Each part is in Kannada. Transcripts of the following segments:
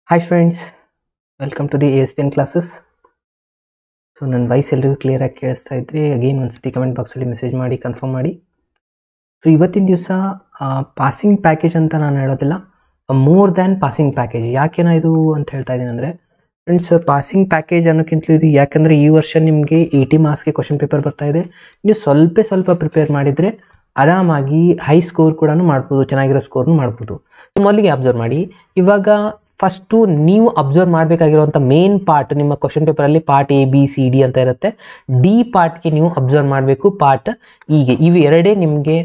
Hi friends, welcome to the ASPN classes. So ನನ್ನ ವಾಯ್ಸ್ ಎಲ್ರಿಗೂ ಕ್ಲಿಯರಾಗಿ ಕೇಳಿಸ್ತಾ ಇದ್ದರೆ ಅಗೇನ್ ಒಂದ್ಸತಿ ಕಮೆಂಟ್ ಬಾಕ್ಸಲ್ಲಿ ಮೆಸೇಜ್ ಮಾಡಿ ಕನ್ಫರ್ಮ್ ಮಾಡಿ. ಸೊ ಇವತ್ತಿನ ದಿವಸ ಪಾಸಿಂಗ್ ಪ್ಯಾಕೇಜ್ ಅಂತ ನಾನು ಹೇಳೋದಿಲ್ಲ, ಮೋರ್ ದ್ಯಾನ್ ಪಾಸಿಂಗ್ ಪ್ಯಾಕೇಜ್. ಯಾಕೆನಾ ಇದು ಅಂತ ಹೇಳ್ತಾ ಇದ್ದೀನಿ ಅಂದರೆ ಫ್ರೆಂಡ್ಸ್, ಪಾಸಿಂಗ್ ಪ್ಯಾಕೇಜ್ ಅನ್ನೋಕ್ಕಿಂತಲೂ ಇದು ಯಾಕಂದರೆ ಈ ವರ್ಷ ನಿಮಗೆ 80 ಮಾರ್ಕ್ಸ್ಗೆ ಕ್ವಶನ್ ಪೇಪರ್ ಬರ್ತಾ ಇದೆ. ನೀವು ಸ್ವಲ್ಪ ಪ್ರಿಪೇರ್ ಮಾಡಿದರೆ ಆರಾಮಾಗಿ ಹೈ ಸ್ಕೋರ್ ಕೂಡ ಮಾಡ್ಬೋದು, ಚೆನ್ನಾಗಿರೋ ಸ್ಕೋರ್ನು ಮಾಡ್ಬೋದು. ಮೊದಲಿಗೆ ಅಬ್ಸರ್ವ್ ಮಾಡಿ, ಇವಾಗ ಫಸ್ಟು ನೀವು ಅಬ್ಸರ್ವ್ ಮಾಡಬೇಕಾಗಿರುವಂಥ ಮೇನ್ ಪಾರ್ಟ್ ನಿಮ್ಮ ಕ್ವಶನ್ ಪೇಪರಲ್ಲಿ part A B C D ಅಂತ ಇರುತ್ತೆ. ಡಿ ಪಾರ್ಟ್ಗೆ ನೀವು ಅಬ್ಸರ್ವ್ ಮಾಡಬೇಕು. ಪಾರ್ಟ್ ಇಗೆ ಇವು ಎರಡೇ ನಿಮಗೆ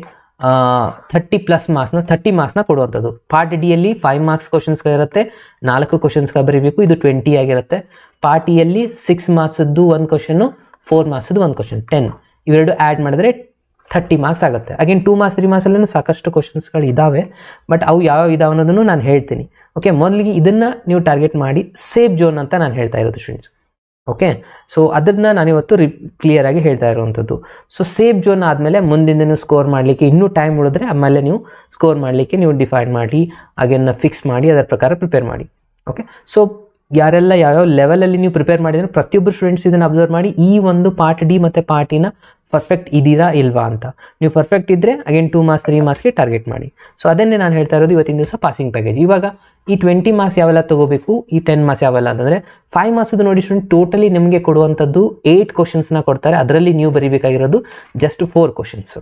30 ಮಾರ್ಕ್ಸ್ನ ಕೊಡುವಂಥದ್ದು. ಪಾರ್ಟ್ ಡಿಯಲ್ಲಿ 5 ಮಾರ್ಕ್ಸ್ ಕ್ವಶನ್ಸ್ಗಳಿರುತ್ತೆ, 4 ಕ್ವಶನ್ಸ್ಗಳು ಬರೀಬೇಕು, ಇದು 20 ಆಗಿರುತ್ತೆ. ಪಾರ್ಟ್ ಇಯಲ್ಲಿ 6 ಮಾರ್ಕ್ಸದ್ದು ಒಂದು ಕ್ವಶನ್ನು, 4 ಮಾರ್ಕ್ಸದ್ದು ಒಂದು ಕ್ವಶನ್, 10. ಇವೆರಡು ಆ್ಯಡ್ ಮಾಡಿದ್ರೆ 30 ಮಾರ್ಕ್ಸ್ ಆಗುತ್ತೆ. ಅಗೇನ್ 2 ಮಾರ್ಕ್ಸ್ 3 ಮಾರ್ಕ್ಸಲ್ಲೂ ಸಾಕಷ್ಟು ಕ್ವಶನ್ಸ್ಗಳು ಇದ್ದಾವೆ, ಬಟ್ ಅವು ಯಾವ ಇದಾವೆ ಅನ್ನೋದನ್ನು ನಾನು ಹೇಳ್ತೀನಿ. ಓಕೆ, ಮೊದಲಿಗೆ ಇದನ್ನು ನೀವು ಟಾರ್ಗೆಟ್ ಮಾಡಿ ಸೇಫ್ ಝೋನ್ ಅಂತ ನಾನು ಹೇಳ್ತಾ ಇರೋದು ಸ್ಟೂಡೆಂಟ್ಸ್. ಓಕೆ, ಸೊ ಅದನ್ನು ನಾನಿವತ್ತು ಕ್ಲಿಯರಾಗಿ ಹೇಳ್ತಾ ಇರುವಂಥದ್ದು. ಸೊ ಸೇಫ್ ಝೋನ್ ಆದಮೇಲೆ ಮುಂದಿನ ನೀವು ಸ್ಕೋರ್ ಮಾಡಲಿಕ್ಕೆ ಇನ್ನೂ ಟೈಮ್ ಉಳಿದ್ರೆ ಆಮೇಲೆ ನೀವು ಸ್ಕೋರ್ ಮಾಡಲಿಕ್ಕೆ ನೀವು ಡಿಫೈನ್ ಮಾಡಿ ಹಾಗೆನ್ನ ಫಿಕ್ಸ್ ಮಾಡಿ ಅದರ ಪ್ರಕಾರ ಪ್ರಿಪೇರ್ ಮಾಡಿ. ಓಕೆ, ಸೊ ಯಾರೆಲ್ಲ ಯಾವ್ಯಾವ ಲೆವೆಲಲ್ಲಿ ನೀವು ಪ್ರಿಪೇರ್ ಮಾಡಿದ್ರೆ ಪ್ರತಿಯೊಬ್ಬರು ಸ್ಟೂಡೆಂಟ್ಸ್ ಇದನ್ನು ಅಬ್ಸರ್ವ್ ಮಾಡಿ, ಈ ಒಂದು ಪಾರ್ಟ್ ಡಿ ಮತ್ತು ಪಾರ್ಟ್ ಇನ ಪರ್ಫೆಕ್ಟ್ ಇದ್ದೀರಾ ಇಲ್ವಾ ಅಂತ. ನೀವು ಪರ್ಫೆಕ್ಟ್ ಇದ್ದರೆ ಅಗೇನ್ 2 ಮಾರ್ಕ್ಸ್ 3 ಮಾರ್ಕ್ಸ್ಗೆ ಟಾರ್ಗೆಟ್ ಮಾಡಿ. ಸೊ ಅದನ್ನೇ ನಾನು ಹೇಳ್ತಾ ಇರೋದು ಇವತ್ತಿನ ದಿವಸ ಪಾಸಿಂಗ್ ಪ್ಯಾಕೇಜ್. ಇವಾಗ ಈ 20 ಮಾರ್ಕ್ಸ್ ಯಾವೆಲ್ಲ ತೊಗೋಬೇಕು, ಈ 10 ಮಾರ್ಕ್ಸ್ ಯಾವೆಲ್ಲ ಅಂತಂದರೆ 5 ಮಾರ್ಕ್ಸ್ದು ನೋಡಿ ಸ್ಟೂಡೆಂಟ್, ಟೋಟಲಿ ನಿಮಗೆ ಕೊಡುವಂಥದ್ದು 8 ಕ್ವಶನ್ಸ್ನ ಕೊಡ್ತಾರೆ. ಅದರಲ್ಲಿ ನೀವು ಬರೀಬೇಕಾಗಿರೋದು ಜಸ್ಟ್ 4 ಕ್ವಶನ್ಸ್.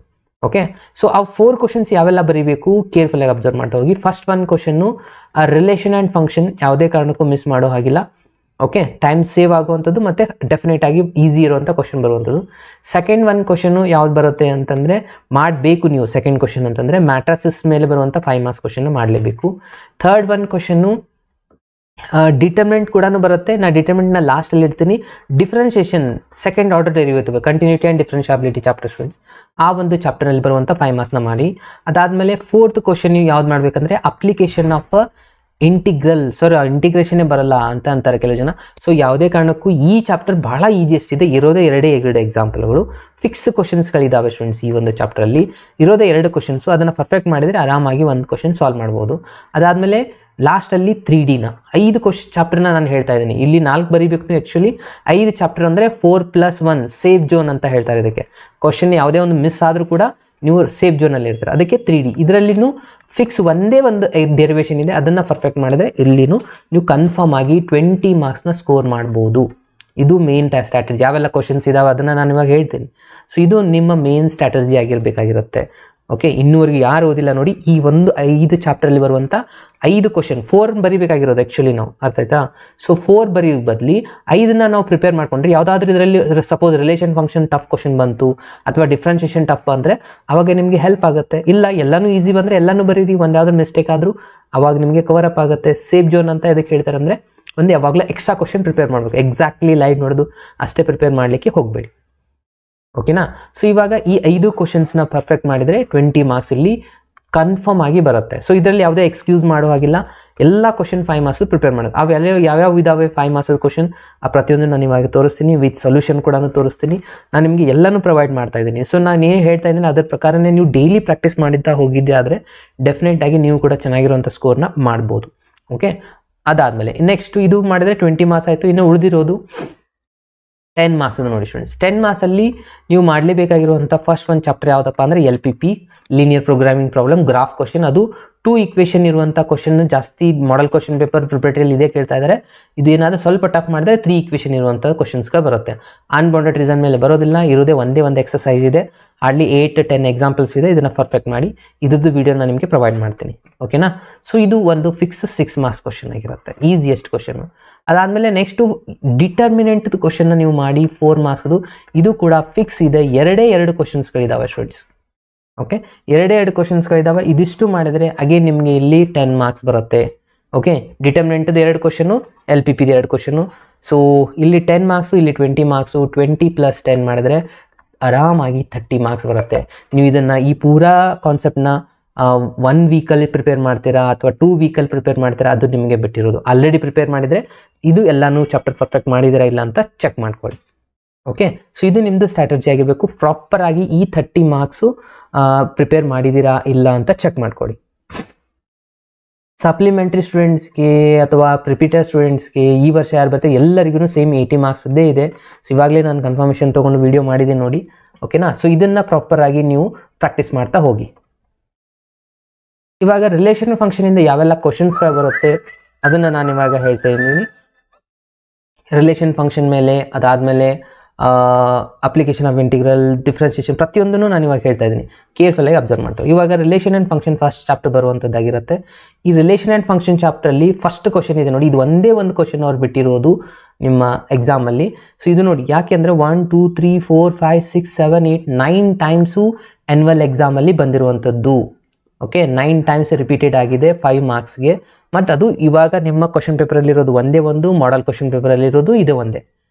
ಓಕೆ, ಸೊ ಆ 4 ಕ್ವಶನ್ಸ್ ಯಾವೆಲ್ಲ ಬರೀಬೇಕು ಕೇರ್ಫುಲ್ಲಾಗಿ ಅಬ್ಸರ್ವ್ ಮಾಡ್ತಾ ಹೋಗಿ. First 1 question relation and function, ಯಾವುದೇ ಕಾರಣಕ್ಕೂ ಮಿಸ್ ಮಾಡೋ ಹಾಗಿಲ್ಲ. ಓಕೆ, ಟೈಮ್ ಸೇವ್ ಆಗುವಂಥದ್ದು ಮತ್ತು ಡೆಫಿನೆಟ್ ಆಗಿ ಈಸಿ ಇರುವಂಥ ಕ್ವಶನ್ ಬರುವಂಥದ್ದು. ಸೆಕೆಂಡ್ 1 ಕ್ವಶನು ಯಾವ್ದು ಬರುತ್ತೆ ಅಂತಂದರೆ ಮಾಡಬೇಕು ನೀವು. ಸೆಕೆಂಡ್ ಕ್ವಶನ್ ಅಂತಂದರೆ ಮ್ಯಾಟ್ರಸಸ್ ಮೇಲೆ ಬರುವಂಥ 5 ಮಾರ್ಕ್ಸ್ ಕ್ವಶನ್ನು ಮಾಡಲೇಬೇಕು. ಥರ್ಡ್ 1 ಕ್ವಶನ್ನು ಡಿಟರ್ಮಿನೆಂಟ್ ಕೂಡ ಬರುತ್ತೆ. ನಾನು ಡಿಟರ್ಮಿನೆಂಟ್ನ ಲಾಸ್ಟಲ್ಲಿ ಇಡ್ತೀನಿ. Differentiation, second order derivative, continuity and differentiability chapter students, ಆ ಒಂದು ಚಾಪ್ಟರ್ನಲ್ಲಿ ಬರುವಂಥ 5 ಮಾರ್ಕ್ಸ್ನ ಮಾಡಿ. ಅದಾದಮೇಲೆ ಫೋರ್ತ್ ಕ್ವಶನ್ ನೀವು ಯಾವ್ದು ಮಾಡಬೇಕಂದ್ರೆ ಅಪ್ಲಿಕೇಶನ್ ಆಫ್ ಇಂಟಿಗ್ರೇಷನ್ನೇ ಬರಲ್ಲ ಅಂತ ಅಂತಾರೆ ಕೆಲವು ಜನ. ಸೊ ಯಾವುದೇ ಕಾರಣಕ್ಕೂ ಈ ಚಾಪ್ಟರ್ ಬಹಳ ಈಸಿಯೆಸ್ಟ್ ಇದೆ. ಇರೋದೇ ಎರಡೇ ಎಕ್ಸಾಂಪಲ್ಗಳು, ಫಿಕ್ಸ್ ಕ್ವಶನ್ಸ್ಗಳಿದ್ದಾವೆ ಸ್ಟೂಡೆಂಟ್ಸ್. ಈ ಒಂದು ಚಾಪ್ಟರಲ್ಲಿ ಇರೋದೇ 2 ಕ್ವಶನ್ಸು, ಅದನ್ನು ಪರ್ಫೆಕ್ಟ್ ಮಾಡಿದರೆ ಆರಾಮಾಗಿ ಒಂದು ಕ್ವಶನ್ ಸಾಲ್ವ್ ಮಾಡ್ಬೋದು. ಅದಾದಮೇಲೆ ಲಾಸ್ಟಲ್ಲಿ 3Dನ 5 ಚಾಪ್ಟರ್ನ ನಾನು ಹೇಳ್ತಾ ಇದ್ದೀನಿ. ಇಲ್ಲಿ 4 ಬರೀಬೇಕು ನೀವು. ಆ್ಯಕ್ಚುಲಿ 5 ಚಾಪ್ಟರ್ ಅಂದರೆ 4+1 ಸೇಫ್ ಝೋನ್ ಅಂತ ಹೇಳ್ತಾರೆ ಇದಕ್ಕೆ. ಕ್ವಶನ್ ಯಾವುದೇ ಒಂದು ಮಿಸ್ ಆದರೂ ಕೂಡ ನೀವು ಸೇಫ್ ಝೋನಲ್ಲಿ ಇರ್ತಾರೆ, ಅದಕ್ಕೆ 3D. ಇದರಲ್ಲಿನೂ ಫಿಕ್ಸ್ ಒಂದೇ ಒಂದು ಡೆರಿವೇಷನ್ ಇದೆ, ಅದನ್ನು ಪರ್ಫೆಕ್ಟ್ ಮಾಡಿದರೆ ಇಲ್ಲಿನೂ ನೀವು ಕನ್ಫರ್ಮ್ ಆಗಿ 20 ಮಾರ್ಕ್ಸ್ನ ಸ್ಕೋರ್ ಮಾಡ್ಬೋದು. ಇದು ಮೇನ್ ಸ್ಟ್ರಾಟಜಿ. ಯಾವೆಲ್ಲ ಕ್ವಶನ್ಸ್ ಇದಾವೆ ಅದನ್ನು ನಾನು ಇವಾಗ ಹೇಳ್ತೀನಿ. ಸೊ ಇದು ನಿಮ್ಮ ಮೇನ್ ಸ್ಟ್ರಾಟಜಿ ಆಗಿರಬೇಕಾಗಿರುತ್ತೆ. ಓಕೆ, ಇನ್ನೂವರೆಗೆ ಯಾರು ಓದಿಲ್ಲ ನೋಡಿ, ಈ ಒಂದು 5 ಚಾಪ್ಟರಲ್ಲಿ ಬರುವಂಥ 5 ಕ್ವಶನ್ 4 ಬರೀಬೇಕಾಗಿರೋದು ಆ್ಯಕ್ಚುಲಿ ನಾವು, ಅರ್ಥ ಆಯ್ತಾ? ಸೊ 4 ಬರೆಯೋ ಬದಲಿ 5ನ್ನ ನಾವು ಪ್ರಿಪೇರ್ ಮಾಡ್ಕೊಂಡ್ರೆ ಯಾವುದಾದ್ರೂ ಇದರಲ್ಲಿ suppose relation function tough question ಬಂತು ಅಥವಾ ಡಿಫ್ರೆನ್ಷಿಯೇಷನ್ ಟಫ್ ಅಂದರೆ ಅವಾಗ ನಿಮಗೆ ಹೆಲ್ಪ್ ಆಗುತ್ತೆ. ಇಲ್ಲ ಎಲ್ಲನೂ ಈಸಿ ಬಂದರೆ ಎಲ್ಲನೂ ಬರೀರಿ, ಒಂದಾದ್ರೂ ಮಿಸ್ಟೇಕ್ ಆದರೂ ಅವಾಗ ನಿಮಗೆ ಕವರ್ ಅಪ್ ಆಗುತ್ತೆ. ಸೇಫ್ ಝೋನ್ ಅಂತ ಇದಕ್ಕೆ ಹೇಳ್ತಾರೆ ಅಂದರೆ ಒಂದು ಯಾವಾಗಲೂ ಎಕ್ಸ್ಟ್ರಾ ಕ್ವಶನ್ ಪ್ರಿಪೇರ್ ಮಾಡಬೇಕು. ಎಕ್ಸಾಕ್ಟ್ಲಿ ಲೈವ್ ನೋಡೋದು ಅಷ್ಟೇ ಪ್ರಿಪೇರ್ ಮಾಡಲಿಕ್ಕೆ ಹೋಗಬೇಡಿ. ಓಕೆನಾ? ಸೊ ಇವಾಗ ಈ 5 ಕ್ವಶನ್ಸ್ನ ಪರ್ಫೆಕ್ಟ್ ಮಾಡಿದರೆ 20 ಮಾರ್ಕ್ಸ್ ಇಲ್ಲಿ ಕನ್ಫರ್ಮ್ ಆಗಿ ಬರುತ್ತೆ. ಸೊ ಇದರಲ್ಲಿ ಯಾವುದೇ ಎಕ್ಸ್ಕ್ಯೂಸ್ ಮಾಡೋ ಹಾಗಿಲ್ಲ. ಎಲ್ಲ ಕ್ವಶನ್ 5 ಮಾರ್ಕ್ಸ್ ಪ್ರಿಪೇರ್ ಮಾಡೋದು. ಅವೆಲ್ಲ ಯಾವ್ಯಾವ ಇದಾವೆ 5 ಮಾರ್ಕ್ಸ್ ಕ್ವಶನ್, ಆ ಪ್ರತಿಯೊಂದು ನಾನು ಇವಾಗ ತೋರಿಸ್ತೀನಿ, ವಿತ್ ಸೊಲ್ಯೂಷನ್ ಕೂಡ ತೋರಿಸ್ತೀನಿ. ನಾನು ನಿಮಗೆ ಎಲ್ಲನೂ ಪ್ರೊವೈಡ್ ಮಾಡ್ತಾ ಇದ್ದೀನಿ. ಸೊ ನಾನು ಏನು ಹೇಳ್ತಾ ಇದ್ದೀನಿ ಅದರ ಪ್ರಕಾರನೇ ನೀವು ಡೈಲಿ ಪ್ರಾಕ್ಟೀಸ್ ಮಾಡಿದ್ದ ಹೋಗಿದ್ದೆ ಆದರೆ ಡೆಫಿನೆಟ್ ಆಗಿ ನೀವು ಕೂಡ ಚೆನ್ನಾಗಿರುವಂಥ ಸ್ಕೋರ್ನ ಮಾಡ್ಬೋದು. ಓಕೆ, ಅದಾದಮೇಲೆ ನೆಕ್ಸ್ಟ್ ಇದು ಮಾಡಿದರೆ 20 ಮಾರ್ಕ್ಸ್ ಆಯಿತು. ಇನ್ನು ಉಳಿದಿರೋದು 10 ಮಾರ್ಕ್ಸ್ ನೋಡಿ ಸ್ಟೂಡೆಂಟ್ಸ್. 10 ಮಾರ್ಕ್ಸಲ್ಲಿ ನೀವು ಮಾಡಲೇಬೇಕಾಗಿರುವಂಥ ಫಸ್ಟ್ 1 ಚಾಪ್ಟರ್ ಯಾವುದಪ್ಪ ಅಂದರೆ LPP, linear programming problem, graph question. ಅದು 2 ಈಕ್ವೇಷನ್ ಇರುವಂಥ ಕ್ವಶನ್. ಜಾಸ್ತಿ ಮಾಡಲ್ ಕ್ವಶನ್ ಪೇಪರ್ ಪ್ರಿಪರೇಟರಿಯಲ್ಲಿ ಇದೇ ಕೇಳ್ತಾ ಇದ್ದಾರೆ. ಇದು ಏನಾದರೂ ಸ್ವಲ್ಪ ಟಫ್ ಮಾಡಿದ್ರೆ 3 ಈಕ್ವೇಷನ್ ಇರುವಂಥ ಕ್ವಶನ್ಸ್ಗಳು ಬರುತ್ತೆ. ಅನ್ಬೌಂಡೆಡ್ ರೀಸನ್ ಮೇಲೆ ಬರೋದಿಲ್ಲ, ಇರೋದೇ ಒಂದೇ ಒಂದು ಎಕ್ಸಸೈಸ್ ಇದೆ. ಹಾರ್ಡ್ಲಿ 8-10 ಎಕ್ಸಾಂಪಲ್ಸ್ ಇದೆ. ಇದನ್ನು ಪರ್ಫೆಕ್ಟ್ ಮಾಡಿ ಇದ್ರದ್ದು ವಿಡಿಯೋ ನಾನು ನಿಮಗೆ ಪ್ರೊವೈಡ್ ಮಾಡ್ತೀನಿ. ಓಕೆನಾ? ಸೊ ಇದು ಒಂದು ಫಿಕ್ಸ್ 6 ಮಾರ್ಕ್ಸ್ ಕ್ವಶನ್ ಆಗಿರುತ್ತೆ, ಈಸಿಯೆಸ್ಟ್ ಕ್ವಶನ್. ಅದಾದಮೇಲೆ ನೆಕ್ಸ್ಟು ಡಿಟರ್ಮಿನೆಂಟ್ ಕ್ವಶನ್ನ ನೀವು ಮಾಡಿ 4 ಮಾರ್ಕ್ಸ್ದು. ಇದು ಕೂಡ ಫಿಕ್ಸ್ ಇದೆ. 2 ಕ್ವಶನ್ಸ್ಗಳಿದ್ದಾವೆ ಸ್ಟೂಡೆಂಟ್ಸ್. ಓಕೆ, 2 ಕ್ವಶನ್ಸ್ಗಳಿದ್ದಾವೆ. ಇದಿಷ್ಟು ಮಾಡಿದರೆ ಅಗೇನ್ ನಿಮಗೆ ಇಲ್ಲಿ 10 ಮಾರ್ಕ್ಸ್ ಬರುತ್ತೆ. ಓಕೆ, ಡಿಟರ್ಮಿನೆಂಟ್ದು 2 ಕ್ವಶನು, LPPದು 2 ಕ್ವಶನು. ಸೊ ಇಲ್ಲಿ 10 ಮಾರ್ಕ್ಸು, ಇಲ್ಲಿ 20 ಮಾರ್ಕ್ಸು. 20+10 ಮಾಡಿದರೆ ಆರಾಮಾಗಿ 30 ಮಾರ್ಕ್ಸ್ ಬರುತ್ತೆ. ನೀವು ಇದನ್ನು ಈ ಪೂರಾ ಕಾನ್ಸೆಪ್ಟ್ನ 1 ವೀಕಲ್ಲಿ ಪ್ರಿಪೇರ್ ಮಾಡ್ತೀರಾ ಅಥವಾ 2 ವೀಕಲ್ಲಿ ಪ್ರಿಪೇರ್ ಮಾಡ್ತೀರಾ, ಅದು ನಿಮಗೆ ಬಿಟ್ಟಿರೋದು. ಆಲ್ರೆಡಿ ಪ್ರಿಪೇರ್ ಮಾಡಿದರೆ ಇದು ಎಲ್ಲನೂ ಚಾಪ್ಟರ್ ಪರ್ಫೆಕ್ಟ್ ಮಾಡಿದ್ದೀರಾ ಇಲ್ಲ ಅಂತ ಚೆಕ್ ಮಾಡ್ಕೊಳ್ಳಿ. ಓಕೆ, ಸೊ ಇದು ನಿಮ್ಮದು ಸ್ಟ್ರಾಟಜಿ ಆಗಿರಬೇಕು. ಪ್ರಾಪರಾಗಿ ಈ 30 ಮಾರ್ಕ್ಸು ಪ್ರಿಪೇರ್ ಮಾಡಿದ್ದೀರಾ ಇಲ್ಲ ಅಂತ ಚೆಕ್ ಮಾಡ್ಕೊಳ್ಳಿ. ಸಪ್ಲಿಮೆಂಟ್ರಿ ಸ್ಟೂಡೆಂಟ್ಸ್ಗೆ ಅಥವಾ ಪ್ರಿಪೀಟರ್ ಸ್ಟೂಡೆಂಟ್ಸ್ಗೆ ಈ ವರ್ಷ ಯಾರು ಬರುತ್ತೆ ಎಲ್ಲರಿಗೂ ಸೇಮ್ 80 ಮಾರ್ಕ್ಸ್ದೇ ಇದೆ. ಸೊ ಇವಾಗಲೇ ನಾನು ಕನ್ಫರ್ಮೇಷನ್ ತೊಗೊಂಡು ವಿಡಿಯೋ ಮಾಡಿದ್ದೀನಿ ನೋಡಿ, ಓಕೆನಾ. ಸೊ ಇದನ್ನು ಪ್ರಾಪರಾಗಿ ನೀವು ಪ್ರಾಕ್ಟೀಸ್ ಮಾಡ್ತಾ ಹೋಗಿ. ಇವಾಗ ರಿಲೇಷನ್ ಫಂಕ್ಷನಿಂದ ಯಾವೆಲ್ಲ ಕ್ವಶನ್ಸ್ಗಳು ಬರುತ್ತೆ ಅದನ್ನು ನಾನು ಇವಾಗ ಹೇಳ್ತಾ ಇದ್ದೀನಿ. ರಿಲೇಷನ್ ಫಂಕ್ಷನ್ ಮೇಲೆ, ಅದಾದಮೇಲೆ ಅಪ್ಲಿಕೇಶನ್ ಆಫ್ ಇಂಟಿಗ್ರಲ್, ಡಿಫ್ರೆನ್ಸಿಯೇಷನ್, ಪ್ರತಿಯೊಂದನ್ನು ನಾನು ಇವಾಗ ಹೇಳ್ತಾ ಇದ್ದೀನಿ. ಕೇರ್ಫುಲ್ಲಾಗಿ ಅಬ್ಸರ್ವ್ ಮಾಡ್ತೇವೆ. ಇವಾಗ relation and function first chapter ಬರುವಂಥದ್ದಾಗಿರುತ್ತೆ. ಈ ರಿಲೇಷನ್ ಆ್ಯಂಡ್ ಫಂಕ್ಷನ್ ಚಾಪ್ಟರಲ್ಲಿ ಫಸ್ಟ್ ಕ್ವಶನ್ ಇದೆ ನೋಡಿ, ಇದು ಒಂದೇ ಒಂದು ಕ್ವಶನ್ ಅವ್ರು ಬಿಟ್ಟಿರೋದು ನಿಮ್ಮ ಎಕ್ಸಾಮಲ್ಲಿ. ಸೊ ಇದು ನೋಡಿ, ಯಾಕೆ ಅಂದರೆ 1 2 3 4 5 6 7 8 9 ಟೈಮ್ಸು ಆ್ಯನ್ಯುವಲ್ ಎಕ್ಸಾಮಲ್ಲಿ ಬಂದಿರುವಂಥದ್ದು. ಓಕೆ, 9 ಟೈಮ್ಸ್ ರಿಪೀಟೆಡ್ ಆಗಿದೆ 5 ಮಾರ್ಕ್ಸ್ಗೆ. ಮತ್ತು ಅದು ಇವಾಗ ನಿಮ್ಮ ಕ್ವಶನ್ ಪೇಪರಲ್ಲಿರೋದು ಒಂದೇ ಒಂದು, ಮಾಡಲ್ ಕ್ವಶನ್ ಪೇಪರಲ್ಲಿರೋದು ಇದೇ ಒಂದೇ.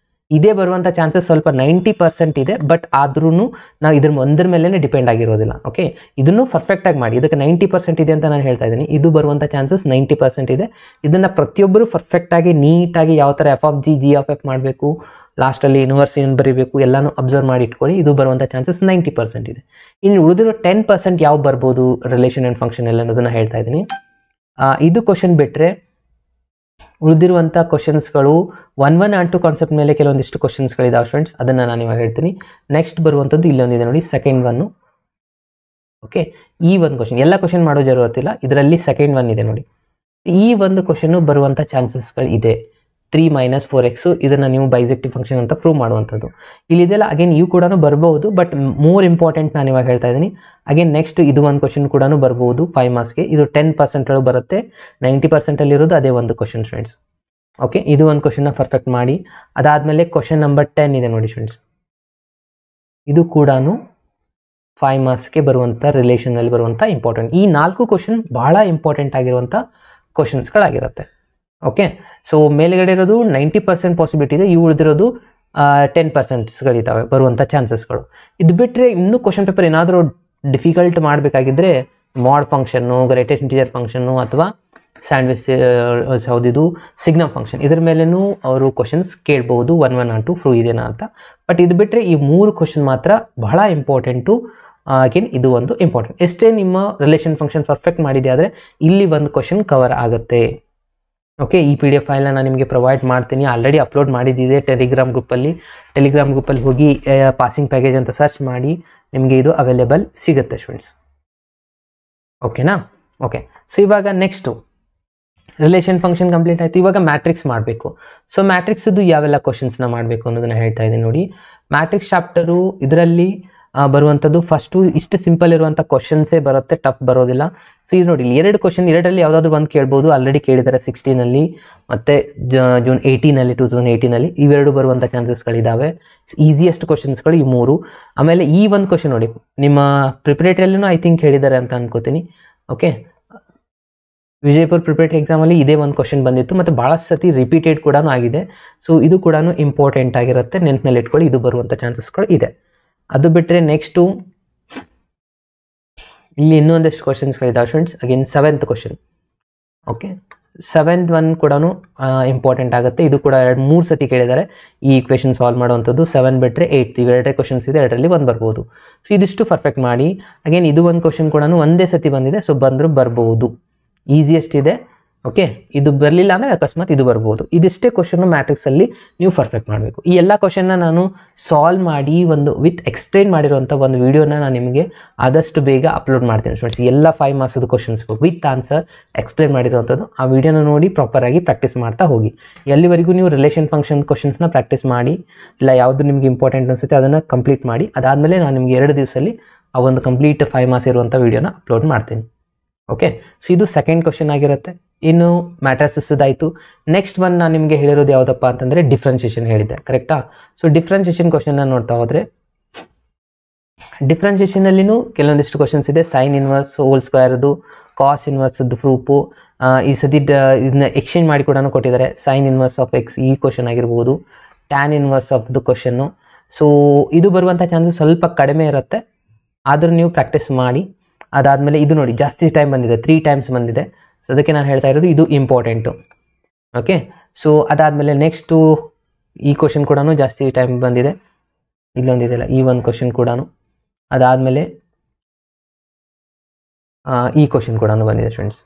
ಇದೇ ಬರುವಂಥ ಚಾನ್ಸಸ್ ಸ್ವಲ್ಪ 90% ಇದೆ, ಬಟ್ ಆದ್ರೂ ನಾವು ಒಂದ್ರ ಮೇಲೇ ಡಿಪೆಂಡ್ ಆಗಿರೋದಿಲ್ಲ. ಓಕೆ, ಇದನ್ನು ಪರ್ಫೆಕ್ಟಾಗಿ ಮಾಡಿ. ಇದಕ್ಕೆ 90% ಇದೆ ಅಂತ ನಾನು ಹೇಳ್ತಾ ಇದ್ದೀನಿ. ಇದು ಬರುವಂಥ ಚಾನ್ಸಸ್ 90% ಇದೆ. ಇದನ್ನು ಪ್ರತಿಯೊಬ್ಬರು ಪರ್ಫೆಕ್ಟಾಗಿ ನೀಟಾಗಿ ಯಾವ ಥರ F of G, G of F ಮಾಡಬೇಕು, ಲಾಸ್ಟಲ್ಲಿ ಯೂನಿವರ್ಸ್ ಏನು ಬರೀಬೇಕು ಎಲ್ಲನೂ ಅಬ್ಸರ್ವ್ ಮಾಡಿ ಇಟ್ಕೊಳ್ಳಿ. ಇದು ಬರುವಂಥ ಚಾನ್ಸಸ್ 90% ಇದೆ. ಇನ್ನು ಉಳಿದಿರೋ 10% ಯಾವ ಬರ್ಬೋದು ರಿಲೇಷನ್ ಆ್ಯಂಡ್ ಫಂಕ್ಷನ್ ಎಲ್ಲ ಅನ್ನೋದನ್ನು ಹೇಳ್ತಾ ಇದ್ದೀನಿ. ಇದು ಕ್ವಶನ್ ಬಿಟ್ಟರೆ ಉಳಿದಿರುವಂಥ ಕ್ವಶನ್ಸ್ಗಳು 1 1 and 2 ಕಾನ್ಸೆಪ್ಟ್ ಮೇಲೆ ಕೆಲವೊಂದಿಷ್ಟು ಕ್ವಶನ್ಸ್ಗಳಿದಾವೆ ಫ್ರೆಂಡ್ಸ್, ಅದನ್ನು ನಾನು ಇವಾಗ ಹೇಳ್ತೀನಿ. ನೆಕ್ಸ್ಟ್ ಬರುವಂಥದ್ದು ಇಲ್ಲೊಂದಿದೆ ನೋಡಿ, ಸೆಕೆಂಡ್ ಒನ್ನು. ಓಕೆ, ಈ ಒಂದು ಕ್ವಶನ್ ಎಲ್ಲ ಕ್ವಶನ್ ಮಾಡೋ ಜरूरत ಇದರಲ್ಲಿ ಸೆಕೆಂಡ್ ಒನ್ ಇದೆ ನೋಡಿ. ಈ ಒಂದು ಕ್ವಶನ್ನು ಬರುವಂಥ ಚಾನ್ಸಸ್ಗಳು ಇದೆ. 3 - 4x ಇದನ್ನು ನೀವು ಬೈಸೆಕ್ಟಿವ್ ಫಂಕ್ಷನ್ ಅಂತ ಪ್ರೂವ್ ಮಾಡುವಂಥದ್ದು ಇಲ್ಲಿದೆಲ್ಲ. ಅಗೇನ್ ಇವು ಕೂಡ ಬರ್ಬೋದು, ಬಟ್ ಮೋರ್ ಇಂಪಾರ್ಟೆಂಟ್ ನಾನು ಇವಾಗ ಹೇಳ್ತಾ ಇದ್ದೀನಿ. ಅಗೇನ್ ನೆಕ್ಸ್ಟ್ ಇದು ಒಂದು ಕ್ವಶನ್ ಕೂಡ ಬರ್ಬೋದು 5 ಮಾರ್ಕ್ಸ್ಗೆ. ಇದು 10% ಒಳಗೆ ಬರುತ್ತೆ. 90%ಅಲ್ಲಿರೋದು ಅದೇ ಒಂದು ಕ್ವಶನ್ ಫ್ರೆಂಡ್ಸ್. ಓಕೆ, ಇದು ಒಂದು ಕ್ವಶನ್ನ ಪರ್ಫೆಕ್ಟ್ ಮಾಡಿ. ಅದಾದಮೇಲೆ ಕ್ವಶನ್ ನಂಬರ್ 10 ಇದೆ ನೋಡಿ ಫ್ರೆಂಡ್ಸ್. ಇದು ಕೂಡ 5 ಮಾರ್ಕ್ಸ್ಗೆ ಬರುವಂಥ ರಿಲೇಷನಲ್ಲಿ ಬರುವಂಥ ಇಂಪಾರ್ಟೆಂಟ್. ಈ 4 ಕ್ವಶನ್ ಭಾಳ ಇಂಪಾರ್ಟೆಂಟ್ ಆಗಿರುವಂಥ ಕ್ವಶನ್ಸ್ಗಳಾಗಿರುತ್ತೆ. ಓಕೆ, ಸೊ ಮೇಲ್ಗಡೆ ಇರೋದು 90% ಪಾಸಿಬಿಲಿಟಿ ಇದೆ, ಇವು ಉಳಿದಿರೋದು 10%ಗಳಿದ್ದಾವೆ ಬರುವಂಥ ಚಾನ್ಸಸ್ಗಳು. ಇದು ಬಿಟ್ಟರೆ ಇನ್ನೂ ಕ್ವಶನ್ ಪೇಪರ್ ಏನಾದರೂ ಡಿಫಿಕಲ್ಟ್ ಮಾಡಬೇಕಾಗಿದ್ದರೆ ಮಾಡ್ ಫಂಕ್ಷನ್ನು, ಗ್ರೇಟೆಸ್ಟ್ ಇಂಟಿಜರ್ ಫಂಕ್ಷನ್ನು, ಅಥವಾ ಸ್ಯಾಂಡ್ವಿಚ್ ಯಾವುದಿದು ಸಿಗ್ನಮ್ ಫಂಕ್ಷನ್, ಇದ್ರ ಮೇಲೂ ಅವರು ಕ್ವಶನ್ಸ್ ಕೇಳ್ಬೋದು 1 1 and 2 ಪ್ರೂವ್ ಇದೆನಾ ಅಂತ. ಬಟ್ ಇದು ಬಿಟ್ಟರೆ ಈ 3 ಕ್ವಶನ್ ಮಾತ್ರ ಬಹಳ ಇಂಪಾರ್ಟೆಂಟು. ಅಗೇನ್ ಇದು ಒಂದು ಇಂಪಾರ್ಟೆಂಟ್. ಎಷ್ಟೇ ನಿಮ್ಮ ರಿಲೇಷನ್ ಫಂಕ್ಷನ್ ಪರ್ಫೆಕ್ಟ್ ಮಾಡಿದೆ ಆದರೆ ಇಲ್ಲಿ ಒಂದು ಕ್ವಶನ್ ಕವರ್ ಆಗುತ್ತೆ. ಓಕೆ, ಈ PDF ಫೈಲ್ನ ನಾನು ನಿಮಗೆ ಪ್ರೊವೈಡ್ ಮಾಡ್ತೀನಿ. ಆಲ್ರೆಡಿ ಅಪ್ಲೋಡ್ ಮಾಡಿದ್ದಿದೆ ಟೆಲಿಗ್ರಾಮ್ ಗ್ರೂಪಲ್ಲಿ ಹೋಗಿ ಪಾಸಿಂಗ್ ಪ್ಯಾಕೇಜ್ ಅಂತ ಸರ್ಚ್ ಮಾಡಿ ನಿಮಗೆ ಇದು ಅವೈಲೇಬಲ್ ಸಿಗುತ್ತೆ ಫ್ರೆಂಡ್ಸ್. ಓಕೆನಾ? ಓಕೆ, ಸೊ ಇವಾಗ ನೆಕ್ಸ್ಟು ರಿಲೇಷನ್ ಫಂಕ್ಷನ್ ಕಂಪ್ಲೀಟ್ ಆಯಿತು. ಇವಾಗ ಮ್ಯಾಟ್ರಿಕ್ಸ್ ಮಾಡಬೇಕು. ಸೊ ಮ್ಯಾಟ್ರಿಕ್ಸ್ದು ಯಾವೆಲ್ಲ ಕ್ವಶನ್ಸ್ನ ಮಾಡಬೇಕು ಅನ್ನೋದನ್ನು ಹೇಳ್ತಾ ಇದ್ದೀನಿ ನೋಡಿ. ಮ್ಯಾಟ್ರಿಕ್ಸ್ ಚಾಪ್ಟರು ಇದರಲ್ಲಿ ಬರುವಂಥದ್ದು ಫಸ್ಟು ಇಷ್ಟು ಸಿಂಪಲ್ ಇರುವಂಥ ಕ್ವಶನ್ಸೇ ಬರುತ್ತೆ, ಟಫ್ ಬರೋದಿಲ್ಲ. ಸೊ ಇದು ನೋಡಿ, 2 ಕ್ವಶನ್, 2ರಲ್ಲಿ ಯಾವುದಾದ್ರು ಒಂದು ಕೇಳ್ಬೋದು. ಆಲ್ರೆಡಿ ಕೇಳಿದ್ದಾರೆ 16ನಲ್ಲಿ ಮತ್ತು ಜೂನ್ 18ನಲ್ಲಿ 2018ನಲ್ಲಿ ಇವೆರಡು ಬರುವಂಥ ಚಾನ್ಸಸ್ಗಳಿದ್ದಾವೆ. ಈಸಿಯೆಸ್ಟ್ ಕ್ವಶನ್ಸ್ಗಳು ಈ 3. ಆಮೇಲೆ ಈ ಒಂದು ಕ್ವಶನ್ ನೋಡಿ, ನಿಮ್ಮ ಪ್ರಿಪರೇಟರಿಯಲ್ಲೂ ಐ ಥಿಂಕ್ ಹೇಳಿದ್ದಾರೆ ಅಂತ ಅನ್ಕೋತೀನಿ. ಓಕೆ, ವಿಜಯಪುರ ಪ್ರಿಪರೇಟರಿ ಎಕ್ಸಾಮಲ್ಲಿ ಇದೇ ಒಂದು ಕ್ವಶನ್ ಬಂದಿತ್ತು ಮತ್ತು ಭಾಳ ಸತಿ ರಿಪೀಟೆಡ್ ಕೂಡ ಆಗಿದೆ. ಸೊ ಇದು ಕೂಡ ಇಂಪಾರ್ಟೆಂಟ್ ಆಗಿರುತ್ತೆ, ನೆನಪಿನಲ್ಲಿ ಇಟ್ಕೊಳ್ಳಿ. ಇದು ಬರುವಂಥ ಚಾನ್ಸಸ್ಗಳು ಇದೆ. ಅದು ಬಿಟ್ಟರೆ ನೆಕ್ಸ್ಟು ಇಲ್ಲಿ ಇನ್ನೊಂದಷ್ಟು ಕ್ವಶನ್ಸ್ಗಳಿದ್ದಾವೆ friends. Again 7th question. Okay, 7th one ಕೂಡ ಇಂಪಾರ್ಟೆಂಟ್ ಆಗುತ್ತೆ. ಇದು ಕೂಡ 2-3 ಸತಿ ಕೇಳಿದ್ದಾರೆ ಈ ಇಕ್ವೇಷನ್ ಸಾಲ್ವ್ ಮಾಡುವಂಥದ್ದು. 7 ಬಿಟ್ಟರೆ 8 ಇವೆರಡೇ ಕ್ವಶನ್ಸ್ ಇದೆ, 2ರಲ್ಲಿ ಒಂದು ಬರ್ಬೋದು. ಸೊ ಇದಿಷ್ಟು ಪರ್ಫೆಕ್ಟ್ ಮಾಡಿ. ಅಗೇನ್ ಇದು ಒಂದು ಕ್ವಶನ್ ಕೂಡ ಒಂದೇ ಸತಿ ಬಂದಿದೆ, ಸೊ ಬಂದರೂ ಬರ್ಬೋದು. ಈಸಿಯೆಸ್ಟ್ ಇದೆ. ಓಕೆ, ಇದು ಬರಲಿಲ್ಲ ಅಂದರೆ ಅಕಸ್ಮಾತ್ ಇದು ಬರ್ಬೋದು. ಇದಿಷ್ಟೇ ಕ್ವಶನ್ನು ಮ್ಯಾಟ್ರಿಕ್ಸಲ್ಲಿ ನೀವು ಪರ್ಫೆಕ್ಟ್ ಮಾಡಬೇಕು. ಈ ಎಲ್ಲ ಕ್ವಶನ್ನ ನಾನು ಸಾಲ್ವ್ ಮಾಡಿ ಒಂದು ವಿತ್ ಎಕ್ಸ್ಪ್ಲೈನ್ ಮಾಡಿರುವಂಥ ಒಂದು ವೀಡಿಯೋನ ನಾನು ನಿಮಗೆ ಆದಷ್ಟು ಬೇಗ ಅಪ್ಲೋಡ್ ಮಾಡ್ತೀನಿ ಫ್ರೆಂಡ್ಸ್. ಎಲ್ಲ 5 ಮಾರ್ಕ್ಸ್ದು ಕ್ವಶನ್ಸ್ಗೂ ವಿತ್ ಆನ್ಸರ್ ಎಕ್ಸ್ಪ್ಲೈನ್ ಮಾಡಿರುವಂಥದ್ದು. ಆ ವಿಡಿಯೋನ ನೋಡಿ ಪ್ರಾಪರಾಗಿ ಪ್ರಾಕ್ಟೀಸ್ ಮಾಡ್ತಾ ಹೋಗಿ. ಎಲ್ಲಿವರೆಗೂ ನೀವು ರಿಲೇಷನ್ ಫಂಕ್ಷನ್ ಕ್ವಶನ್ಸ್ನ ಪ್ರಾಕ್ಟೀಸ್ ಮಾಡಿ, ಇಲ್ಲ ಯಾವುದು ನಿಮಗೆ ಇಂಪಾರ್ಟೆಂಟ್ ಅನಿಸುತ್ತೆ ಅದನ್ನು ಕಂಪ್ಲೀಟ್ ಮಾಡಿ. ಅದಾದಮೇಲೆ ನಾನು ನಿಮಗೆ 2 ದಿವಸದಲ್ಲಿ ಆ ಒಂದು ಕಂಪ್ಲೀಟ್ 5 ಮಾರ್ಕ್ಸ್ ಇರುವಂಥ ವೀಡಿಯೋನ ಅಪ್ಲೋಡ್ ಮಾಡ್ತೀನಿ. ಓಕೆ, ಸೊ ಇದು ಸೆಕೆಂಡ್ ಕ್ವಶನ್ ಆಗಿರುತ್ತೆ. ಇನ್ನು ಮ್ಯಾಟ್ರಿಸಸ್ದಾಯಿತು. ನೆಕ್ಸ್ಟ್ ಒನ್ ನಾನು ನಿಮಗೆ ಹೇಳಿರೋದು ಯಾವುದಪ್ಪ ಅಂತಂದರೆ ಡಿಫ್ರೆನ್ಷಿಯೇಷನ್ ಹೇಳಿದ್ದೆ, ಕರೆಕ್ಟಾ? ಸೊ ಡಿಫ್ರೆನ್ಷಿಯೇಷನ್ ಕ್ವಶನ್ನ ನೋಡ್ತಾ ಹೋದರೆ ಡಿಫ್ರೆನ್ಷಿಯೇಷನಲ್ಲಿನೂ ಕೆಲವೊಂದಿಷ್ಟು ಕ್ವಶನ್ಸ್ ಇದೆ. ಸೈನ್ ಇನ್ವರ್ಸ್, ಹೋಲ್ ಸ್ಕ್ವೇರ್ದು, ಕಾಸ್ ಇನ್ವರ್ಸ್ದು ಪ್ರೂಫು. ಈ ಸತಿ ಇದನ್ನ ಎಕ್ಸ್ಚೇಂಜ್ ಮಾಡಿ ಕೂಡ ಕೊಟ್ಟಿದ್ದಾರೆ. ಸೈನ್ ಇನ್ವರ್ಸ್ ಆಫ್ ಎಕ್ಸ್ ಈ ಕ್ವಶನ್ ಆಗಿರ್ಬೋದು, ಟ್ಯಾನ್ ಇನ್ವರ್ಸ್ ಆಫ್ ದು ಕ್ವಶನ್ನು. ಸೊ ಇದು ಬರುವಂಥ ಚಾನ್ಸಸ್ ಸ್ವಲ್ಪ ಕಡಿಮೆ ಇರುತ್ತೆ, ಆದರೂ ನೀವು ಪ್ರಾಕ್ಟೀಸ್ ಮಾಡಿ. ಅದಾದಮೇಲೆ ಇದು ನೋಡಿ, ಜಾಸ್ತಿ ಟೈಮ್ ಬಂದಿದೆ, 3 ಟೈಮ್ಸ್ ಬಂದಿದೆ. ಸೊ ಅದಕ್ಕೆ ನಾನು ಹೇಳ್ತಾ ಇರೋದು ಇದು ಇಂಪಾರ್ಟೆಂಟು. ಓಕೆ, ಸೊ ಅದಾದಮೇಲೆ ನೆಕ್ಸ್ಟು ಈ ಕ್ವಶನ್ ಕೂಡ ಜಾಸ್ತಿ ಟೈಮ್ ಬಂದಿದೆ. ಇಲ್ಲೊಂದಿದೆಯಲ್ಲ ಈ ಒಂದು ಕ್ವಶನ್ ಕೂಡ. ಅದಾದಮೇಲೆ ಈ ಕ್ವಶನ್ ಕೂಡ ಬಂದಿದೆ ಫ್ರೆಂಡ್ಸ್.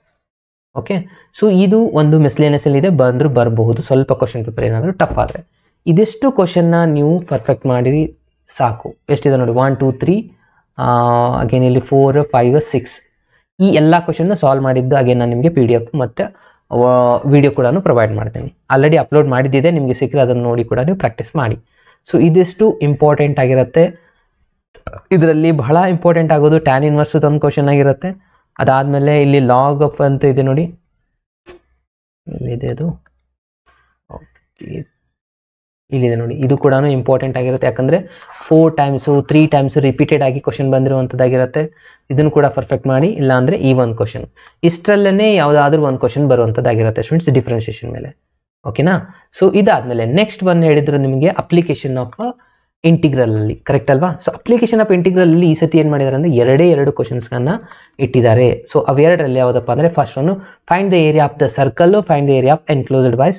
ಓಕೆ, ಸೊ ಇದು ಒಂದು ಮಿಸ್ಲೇನಿಯಸ್ ಅಲ್ಲಿ ಇದೆ, ಬಂದರೂ ಬರಬಹುದು ಸ್ವಲ್ಪ ಕ್ವಶನ್ ಪೇಪರ್ ಏನಾದರೂ ಟಫ್ ಆದರೆ. ಇದಿಷ್ಟು ಕ್ವಶನ್ನ ನೀವು ಪರ್ಫೆಕ್ಟ್ ಮಾಡಿರಿ ಸಾಕು. ಎಷ್ಟಿದೆ ನೋಡಿ, 1 2 3 ಅಗೇನ್ ಇಲ್ಲಿ 4 5 6 ಈ ಎಲ್ಲ ಕ್ವಶನ್ನ ಸಾಲ್ವ್ ಮಾಡಿದ್ದು ಅಗೇನ್ ನಾನು ನಿಮಗೆ PDF ಮತ್ತು ವಿಡಿಯೋ ಕೂಡ ಪ್ರೊವೈಡ್ ಮಾಡ್ತೀನಿ. ಆಲ್ರೆಡಿ ಅಪ್ಲೋಡ್ ಮಾಡಿದ್ದಿದೆ, ನಿಮಗೆ ಸಿಕ್ಕರೆ ಅದನ್ನು ನೋಡಿ ಕೂಡ ನೀವು ಪ್ರಾಕ್ಟೀಸ್ ಮಾಡಿ. ಸೊ ಇದಿಷ್ಟು ಇಂಪಾರ್ಟೆಂಟ್ ಆಗಿರುತ್ತೆ. ಇದರಲ್ಲಿ ಬಹಳ ಇಂಪಾರ್ಟೆಂಟ್ ಆಗೋದು ಟ್ಯಾನ್ ಇನ್ವರ್ಸ್ ಒಂದು ಕ್ವಶನ್ ಆಗಿರುತ್ತೆ. ಅದಾದಮೇಲೆ ಇಲ್ಲಿ ಲಾಗ್ ಅಪ್ ಅಂತ ಇದೆ ನೋಡಿ, ಇಲ್ಲಿದೆ ಅದು, ಓಕೆ ಇಲ್ಲಿದೆ ನೋಡಿ, ಇದು ಕೂಡ ಇಂಪಾರ್ಟೆಂಟ್ ಆಗಿರುತ್ತೆ. ಯಾಕಂದರೆ 4 ಟೈಮ್ಸು 3 ಟೈಮ್ಸು ರಿಪೀಟೆಡ್ ಆಗಿ ಕ್ವಶನ್ ಬಂದಿರುವಂಥದ್ದಾಗಿರುತ್ತೆ. ಇದನ್ನು ಕೂಡ ಪರ್ಫೆಕ್ಟ್ ಮಾಡಿ, ಇಲ್ಲಾಂದರೆ ಈ ಒಂದು ಕ್ವಶನ್ ಇಷ್ಟರಲ್ಲೇ ಯಾವುದಾದ್ರೂ ಒಂದು ಕ್ವಶನ್ ಬರುವಂಥದ್ದಾಗಿರುತ್ತೆ ಸ್ಟೂಡೆಂಟ್ಸ್ ಡಿಫ್ರೆನ್ಷಿಯೇಷನ್ ಮೇಲೆ. ಓಕೆನಾ? ಸೊ ಇದಾದಮೇಲೆ ನೆಕ್ಸ್ಟ್ ಒಂದು ಹೇಳಿದ್ರು ನಿಮಗೆ ಅಪ್ಲಿಕೇಶನ್ ಆಫ್ ಇಂಟಿಗ್ರಲಲ್ಲಿ, ಕರೆಕ್ಟ್ ಅಲ್ವಾ? ಸೊ ಅಪ್ಲಿಕೇಶನ್ ಆಫ್ ಇಂಟಿಗ್ರಲಲ್ಲಿ ಈ ಸತಿ ಏನು ಮಾಡಿದ್ದಾರೆ ಅಂದರೆ 2 ಕ್ವಶನ್ಸ್ಗಳನ್ನು ಇಟ್ಟಿದ್ದಾರೆ. ಸೊ ಅವೆರಡರಲ್ಲಿ ಯಾವುದಪ್ಪ ಅಂದರೆ first one find the area of the circle, find the area of enclosed by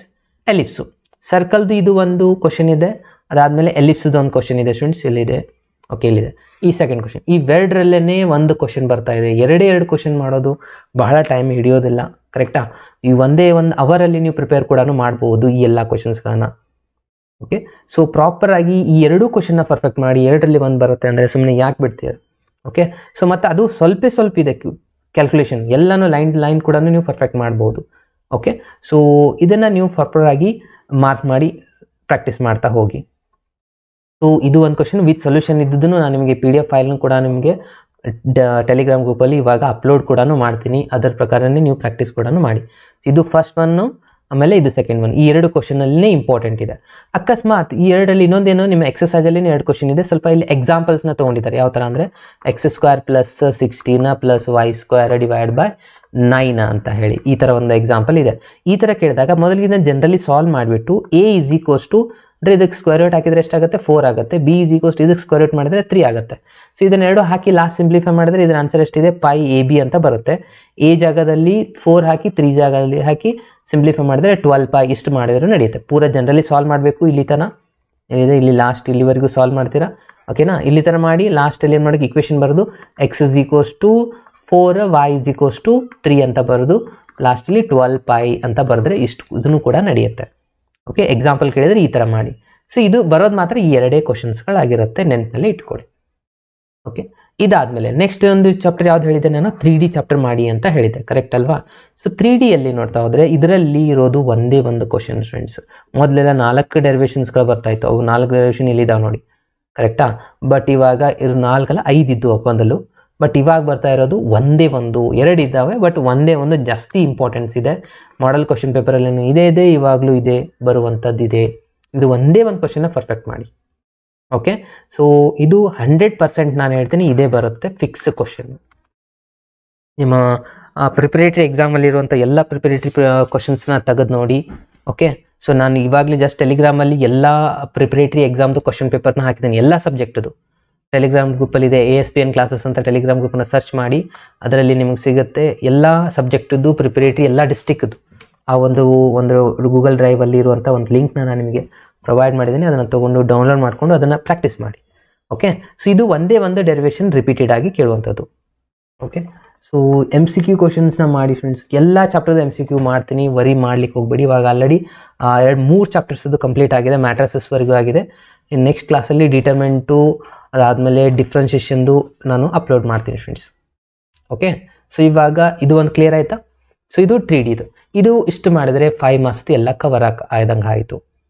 ellipse. ಸರ್ಕಲ್ದು ಇದು ಒಂದು ಕ್ವಶನ್ ಇದೆ, ಅದಾದಮೇಲೆ ಎಲಿಪ್ಸ್ದು ಒಂದು ಕ್ವಶನ್ ಇದೆ ಸ್ಟೂಡೆಂಟ್ಸ್, ಇಲ್ಲಿದೆ. ಓಕೆ, ಇಲ್ಲಿದೆ ಈ ಸೆಕೆಂಡ್ ಕ್ವಶನ್. ಇವೆರಡರಲ್ಲೇ ಒಂದು ಕ್ವಶನ್ ಬರ್ತಾ ಇದೆ. 2 ಕ್ವಶನ್ ಮಾಡೋದು ಬಹಳ ಟೈಮ್ ಹಿಡಿಯೋದಿಲ್ಲ, ಕರೆಕ್ಟಾ? ಈ ಒಂದೇ ಒಂದು ಅವರಲ್ಲಿ ನೀವು ಪ್ರಿಪೇರ್ ಕೂಡ ಮಾಡ್ಬೋದು ಈ ಎಲ್ಲ ಕ್ವಶನ್ಸ್ಗಳನ್ನ. ಓಕೆ, ಸೊ ಪ್ರಾಪರಾಗಿ ಈ 2 ಕ್ವಶನ್ನ ಪರ್ಫೆಕ್ಟ್ ಮಾಡಿ, 2ರಲ್ಲಿ 1 ಬರುತ್ತೆ ಅಂದರೆ ಸುಮ್ಮನೆ ಯಾಕೆ ಬಿಡ್ತೀರ? ಓಕೆ, ಸೊ ಮತ್ತು ಅದು ಸ್ವಲ್ಪ ಇದೆ ಕ್ಯಾಲ್ಕುಲೇಷನ್, ಎಲ್ಲನೂ ಲೈನ್ ಕೂಡ ನೀವು ಪರ್ಫೆಕ್ಟ್ ಮಾಡ್ಬೋದು. ಓಕೆ, ಸೊ ಇದನ್ನು ನೀವು ಪ್ರಾಪರಾಗಿ ಮಾರ್ಕ್ ಮಾಡಿ ಪ್ರಾಕ್ಟೀಸ್ ಮಾಡ್ತಾ ಹೋಗಿ. ಸೊ ಇದು ಒಂದು ಕ್ವಶನ್ ವಿತ್ ಸೊಲ್ಯೂಷನ್ ಇದ್ದದನ್ನು ನಾನು ನಿಮಗೆ PDF ಫೈಲ್ನು ಕೂಡ ನಿಮಗೆ ಟೆಲಿಗ್ರಾಮ್ ಗ್ರೂಪಲ್ಲಿ ಇವಾಗ ಅಪ್ಲೋಡ್ ಕೂಡ ಮಾಡ್ತೀನಿ. ಅದರ ಪ್ರಕಾರನೇ ನೀವು ಪ್ರಾಕ್ಟೀಸ್ ಕೂಡ ಮಾಡಿ. ಇದು ಫಸ್ಟ್ ಒನ್ನು, ಆಮೇಲೆ ಇದು ಸೆಕೆಂಡ್ ಒನ್. ಈ 2 ಕ್ವಶನಲ್ಲೇ ಇಂಪಾರ್ಟೆಂಟ್ ಇದೆ. ಅಕಸ್ಮಾತ್ ಈ 2ರಲ್ಲಿ ಇನ್ನೊಂದೇನೋ ನಿಮ್ಮ ಎಕ್ಸಸೈಜಲ್ಲಿ 2 ಕ್ವಶನ್ ಇದೆ, ಸ್ವಲ್ಪ ಇಲ್ಲಿ ಎಕ್ಸಾಂಪಲ್ಸ್ನ ತೊಗೊಂಡಿದ್ದಾರೆ. ಯಾವ ಥರ ಅಂದರೆ x² + 16 + y² ಡಿವೈಡ್ ಬೈ 9 ಅಂತ ಹೇಳಿ ಈ ಥರ ಒಂದು ಎಕ್ಸಾಂಪಲ್ ಇದೆ. ಈ ಥರ ಕೇಳಿದಾಗ ಮೊದಲಿಗೆ ಇದನ್ನು ಜನರಲಿ ಸಾಲ್ವ್ ಮಾಡಿಬಿಟ್ಟು a = ಅಂದರೆ ಇದಕ್ಕೆ ಸ್ಕ್ವೇರ್ ರೂಟ್ ಹಾಕಿದರೆ ಎಷ್ಟಾಗುತ್ತೆ? 4 ಆಗುತ್ತೆ. b = ಇದಕ್ಕೆ ಸ್ಕ್ವೇರ್ ರೂಟ್ ಮಾಡಿದರೆ 3 ಆಗುತ್ತೆ. ಸೊ ಇದನ್ನೆರಡು ಹಾಕಿ ಲಾಸ್ಟ್ ಸಿಂಪ್ಲಿಫೈ ಮಾಡಿದರೆ ಇದರ ಆನ್ಸರ್ ಎಷ್ಟಿದೆ? πab ಅಂತ ಬರುತ್ತೆ. a ಜಾಗದಲ್ಲಿ 4 ಹಾಕಿ 3 ಜಾಗದಲ್ಲಿ ಹಾಕಿ ಸಿಂಪ್ಲಿಫೈ ಮಾಡಿದರೆ 12π ಇಷ್ಟು ಮಾಡಿದರೂ ನಡೆಯುತ್ತೆ. ಪೂರ ಜನರಲಿ ಸಾಲ್ವ್ ಮಾಡಬೇಕು. ಇಲ್ಲಿ ತನಕ ಏನಿದೆ ಇಲ್ಲಿ ಲಾಸ್ಟ್ ಇಲ್ಲಿವರೆಗೂ ಸಾಲ್ವ್ ಮಾಡ್ತೀರಾ. ಓಕೆನಾ? ಇಲ್ಲಿ ತನಕ ಮಾಡಿ ಲಾಸ್ಟಲ್ಲಿ ಏನು ಮಾಡೋಕ್ಕೆ ಇಕ್ವೇಷನ್ ಬರೋದು x = 4 y = 3 ಅಂತ ಬರೋದು ಲಾಸ್ಟಲ್ಲಿ 12π ಅಂತ ಬರೆದ್ರೆ ಇಷ್ಟು ಇದನ್ನು ಕೂಡ ನಡೆಯುತ್ತೆ. ಓಕೆ, ಎಕ್ಸಾಂಪಲ್ ಕೇಳಿದರೆ ಈ ಥರ ಮಾಡಿ. ಸೊ ಇದು ಬರೋದು ಮಾತ್ರ ಈ 2 ಕ್ವಶನ್ಸ್ಗಳಾಗಿರುತ್ತೆ, ನೆನಪಲ್ಲಿ ಇಟ್ಕೊಳ್ಳಿ. ಓಕೆ, ಇದಾದಮೇಲೆ ನೆಕ್ಸ್ಟ್ ಒಂದು ಚಾಪ್ಟರ್ ಯಾವ್ದು ಹೇಳಿದೆ ನಾನು? 3D ಚಾಪ್ಟರ್ ಮಾಡಿ ಅಂತ ಹೇಳಿದೆ, ಕರೆಕ್ಟ್ ಅಲ್ವಾ? ಸೊ 3Dಯಲ್ಲಿ ನೋಡ್ತಾ ಹೋದರೆ ಇದರಲ್ಲಿ ಇರೋದು ಒಂದೇ ಒಂದು ಕ್ವಶನ್ ಫ್ರೆಂಡ್ಸ್. ಮೊದಲೆಲ್ಲ 4 ಡೆರಿವೇಷನ್ಸ್ಗಳು ಬರ್ತಾಯಿತ್ತು, ಅವು 4 ಡೆರಿವೇಷನ್ ಇಲ್ಲಿದ್ದಾವೆ ನೋಡಿ, ಕರೆಕ್ಟಾ? ಬಟ್ ಇವಾಗ 4 ಅಲ್ಲ 5 ಇದ್ದು ಮೊದಲು. ಬಟ್ ಇವಾಗ ಬರ್ತಾ ಇರೋದು ಒಂದೇ ಒಂದು, 2 ಇದ್ದಾವೆ ಬಟ್ ಒಂದೇ ಒಂದು ಜಾಸ್ತಿ ಇಂಪಾರ್ಟೆನ್ಸ್ ಇದೆ. ಮಾಡೆಲ್ ಕ್ವಶನ್ ಪೇಪರಲ್ಲಿ ಇದೆ ಇವಾಗಲೂ ಇದೆ, ಬರುವಂಥದ್ದಿದೆ. ಇದು ಒಂದೇ ಒಂದು ಕ್ವಶನ್ನ ಪರ್ಫೆಕ್ಟ್ ಮಾಡಿ. ಓಕೆ, ಸೊ ಇದು 100% ನಾನು ಹೇಳ್ತೀನಿ ಇದೇ ಬರುತ್ತೆ, ಫಿಕ್ಸ್ ಕ್ವಶನ್. ನಿಮ್ಮ ಪ್ರಿಪರೇಟರಿ ಎಕ್ಸಾಮಲ್ಲಿರುವಂಥ ಎಲ್ಲ ಪ್ರಿಪರೇಟರಿ ಕ್ವಶನ್ಸ್ನ ತೆಗೆದು ನೋಡಿ. ಓಕೆ, ಸೊ ನಾನು ಇವಾಗಲೇ ಜಸ್ಟ್ ಟೆಲಿಗ್ರಾಮಲ್ಲಿ ಎಲ್ಲ ಪ್ರಿಪರೇಟರಿ ಎಕ್ಸಾಮ್ದು ಕ್ವಶನ್ ಪೇಪರ್ನ ಹಾಕಿದ್ದೀನಿ, ಎಲ್ಲ ಸಬ್ಜೆಕ್ಟ್ದು. ಟೆಲಿಗ್ರಾಮ್ ಗ್ರೂಪಲ್ಲಿದೆ, ASPN ಕ್ಲಾಸಸ್ ಅಂತ ಟೆಲಿಗ್ರಾಮ್ ಗ್ರೂಪನ್ನು ಸರ್ಚ್ ಮಾಡಿ, ಅದರಲ್ಲಿ ನಿಮಗೆ ಸಿಗುತ್ತೆ ಎಲ್ಲ ಸಬ್ಜೆಕ್ಟದ್ದು ಪ್ರಿಪರೇಟರಿ ಎಲ್ಲ ಡಿಸ್ಟಿಕ್ದು. ಆ ಒಂದು ಗೂಗಲ್ ಡ್ರೈವಲ್ಲಿ ಇರುವಂಥ ಒಂದು ಲಿಂಕ್ನ ನಾನು ನಿಮಗೆ ಪ್ರೊವೈಡ್ ಮಾಡಿದ್ದೀನಿ. ಅದನ್ನು ತೊಗೊಂಡು ಡೌನ್ಲೋಡ್ ಮಾಡಿಕೊಂಡು ಅದನ್ನು ಪ್ರಾಕ್ಟೀಸ್ ಮಾಡಿ. ಓಕೆ, ಸೊ ಇದು ಒಂದೇ ಒಂದು ಡೆರಿವೇಷನ್ ರಿಪೀಟೆಡ್ ಆಗಿ ಕೇಳುವಂಥದ್ದು. ಓಕೆ, ಸೊ MCQ ಕ್ವಶನ್ಸ್ನ ಮಾಡಿ ಫ್ರೆಂಡ್ಸ್. ಎಲ್ಲ ಚಾಪ್ಟರ್ದು MCQ ಮಾಡ್ತೀನಿ, ವರಿ ಮಾಡ್ಲಿಕ್ಕೆ ಹೋಗ್ಬೇಡಿ. ಇವಾಗ ಆಲ್ರೆಡಿ 2-3 ಚಾಪ್ಟರ್ಸದ್ದು ಕಂಪ್ಲೀಟ್ ಆಗಿದೆ, ಮ್ಯಾಟ್ರಸಸ್ವರೆಗೂ ಆಗಿದೆ. ನೆಕ್ಸ್ಟ್ ಕ್ಲಾಸಲ್ಲಿ ಡಿಟರ್ಮೆಂಟು, ಅದಾದಮೇಲೆ ಡಿಫ್ರೆನ್ಷಿಯೇಷನ್ದು ನಾನು ಅಪ್ಲೋಡ್ ಮಾಡ್ತೀನಿ ಫ್ರೆಂಡ್ಸ್. ಓಕೆ, ಸೊ ಇವಾಗ ಇದು ಒಂದು ಕ್ಲಿಯರ್ ಆಯಿತಾ? ಸೊ ಇದು 3Dದು. ಇದು ಇಷ್ಟು ಮಾಡಿದರೆ 5 ಮಾರ್ಕ್ಸ್ದು ಎಲ್ಲ ಕವರ್ ಆಯ್ದಂಗೆ ಆಯಿತು,